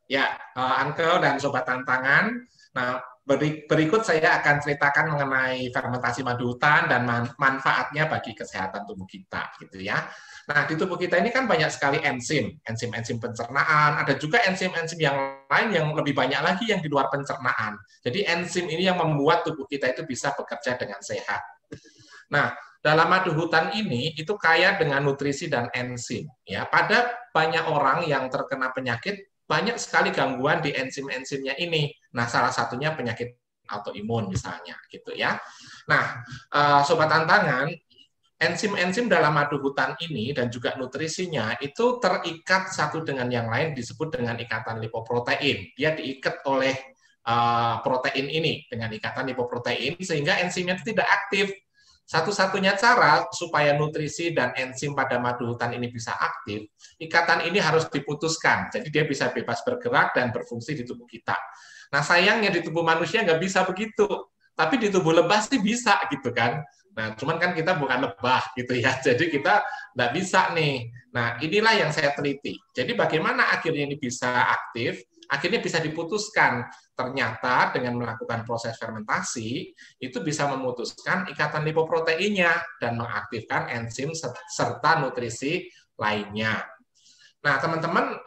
Ya, Uncle dan Sobat Tantangan. Nah, berikut saya akan ceritakan mengenai fermentasi madu hutan dan manfaatnya bagi kesehatan tubuh kita, gitu ya. Nah, di tubuh kita ini kan banyak sekali enzim pencernaan, ada juga enzim-enzim yang lain yang lebih banyak lagi yang di luar pencernaan. Jadi enzim ini yang membuat tubuh kita itu bisa bekerja dengan sehat. Nah, dalam madu hutan ini itu kaya dengan nutrisi dan enzim. Ya, pada banyak orang yang terkena penyakit banyak sekali gangguan di enzim-enzimnya ini. Nah, salah satunya penyakit autoimun misalnya, gitu ya. Nah, Sobat Tantangan, enzim-enzim dalam madu hutan ini dan juga nutrisinya itu terikat satu dengan yang lain disebut dengan ikatan lipoprotein. Dia diikat oleh protein ini dengan ikatan lipoprotein sehingga enzimnya itu tidak aktif. Satu-satunya cara supaya nutrisi dan enzim pada madu hutan ini bisa aktif, ikatan ini harus diputuskan. Jadi dia bisa bebas bergerak dan berfungsi di tubuh kita. Nah, sayangnya di tubuh manusia nggak bisa begitu. Tapi di tubuh lebah sih bisa gitu kan. Nah, cuman kan kita bukan lebah gitu ya. Jadi kita nggak bisa nih. Nah, inilah yang saya teliti. Jadi bagaimana akhirnya ini bisa aktif? Akhirnya bisa diputuskan. Ternyata dengan melakukan proses fermentasi, itu bisa memutuskan ikatan lipoproteinnya dan mengaktifkan enzim serta nutrisi lainnya. Nah, teman-teman,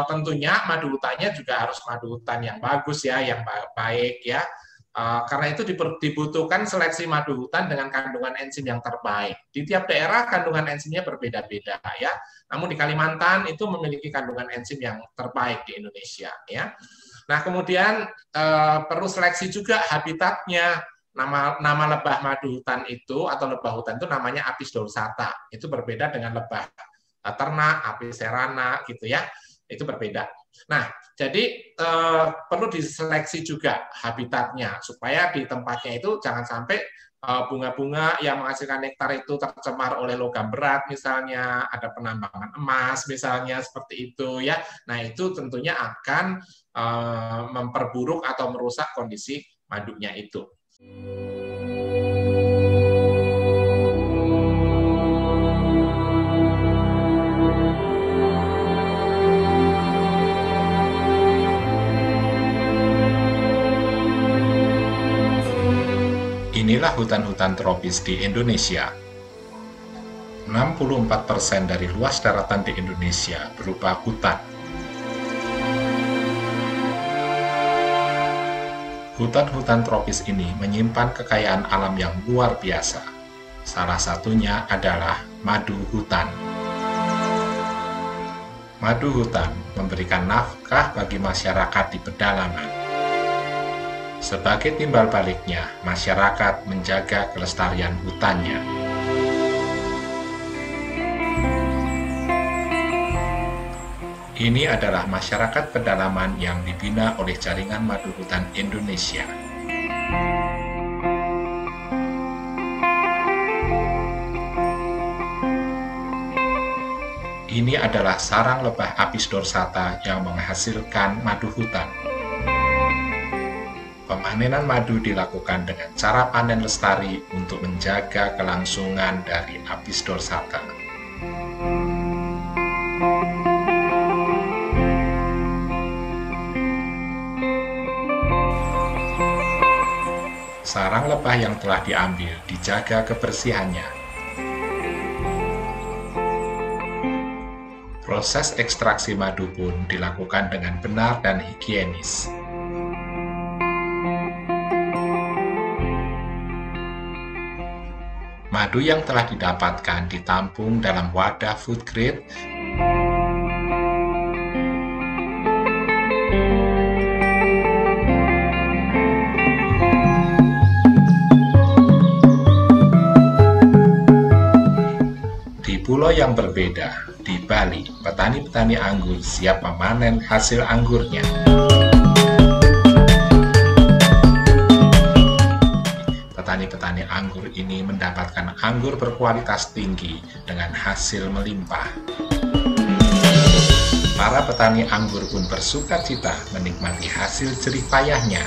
tentunya madu hutannya juga harus madu hutan yang bagus ya, yang baik ya. Karena itu dibutuhkan seleksi madu hutan dengan kandungan enzim yang terbaik. Di tiap daerah kandungan enzimnya berbeda-beda ya. Namun di Kalimantan itu memiliki kandungan enzim yang terbaik di Indonesia ya. Nah, kemudian perlu seleksi juga habitatnya. Nama lebah madu hutan itu atau lebah hutan itu namanya Apis dorsata. Itu berbeda dengan lebah ternak, Apis cerana gitu ya. Itu berbeda. Nah, jadi perlu diseleksi juga habitatnya supaya di tempatnya itu jangan sampai bunga-bunga yang menghasilkan nektar itu tercemar oleh logam berat misalnya, ada penambangan emas misalnya seperti itu ya. Nah, itu tentunya akan memperburuk atau merusak kondisi madunya itu. Inilah hutan-hutan tropis di Indonesia. 64% dari luas daratan di Indonesia berupa hutan. Hutan-hutan tropis ini menyimpan kekayaan alam yang luar biasa. Salah satunya adalah madu hutan. Madu hutan memberikan nafkah bagi masyarakat di pedalaman. Sebagai timbal baliknya, masyarakat menjaga kelestarian hutannya. Ini adalah masyarakat pedalaman yang dibina oleh Jaringan Madu Hutan Indonesia. Ini adalah sarang lebah Apis dorsata yang menghasilkan madu hutan. Pemanenan madu dilakukan dengan cara panen lestari untuk menjaga kelangsungan dari Apis dorsata. Sarang lebah yang telah diambil dijaga kebersihannya. Proses ekstraksi madu pun dilakukan dengan benar dan higienis. Madu yang telah didapatkan ditampung dalam wadah food grade di pulau yang berbeda. Di Bali, petani-petani anggur siap memanen hasil anggurnya. Petani-petani anggur ini mendapatkan anggur berkualitas tinggi dengan hasil melimpah. Para petani anggur pun bersukacita menikmati hasil jerih payahnya.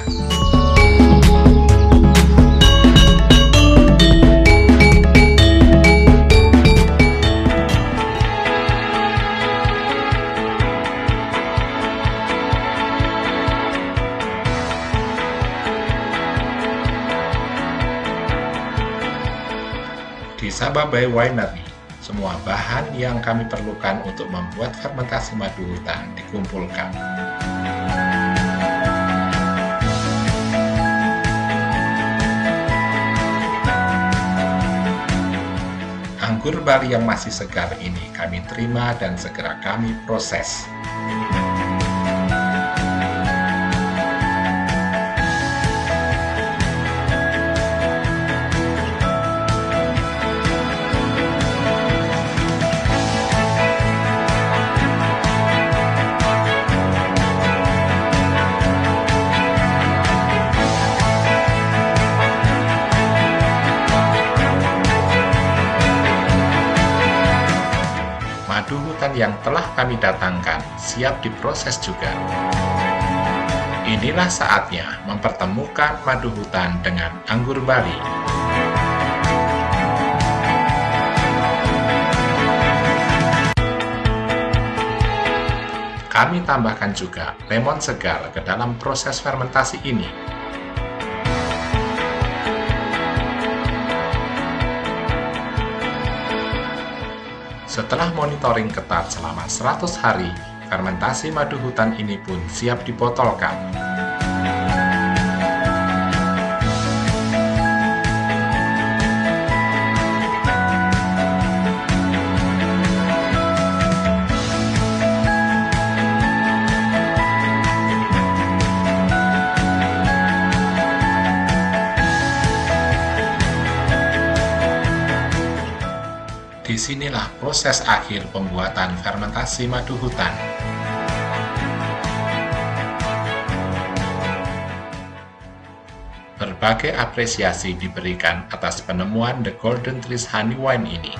Sababai Winery, semua bahan yang kami perlukan untuk membuat fermentasi madu hutan dikumpulkan. Anggur Bali yang masih segar ini kami terima dan segera kami proses. Madu hutan yang telah kami datangkan siap diproses juga. Inilah saatnya mempertemukan madu hutan dengan anggur Bali. Kami tambahkan juga lemon segar ke dalam proses fermentasi ini. Setelah monitoring ketat selama 100 hari, fermentasi madu hutan ini pun siap dibotolkan. Disinilah proses akhir pembuatan fermentasi madu hutan. Berbagai apresiasi diberikan atas penemuan The Golden Trees Honey Wine ini.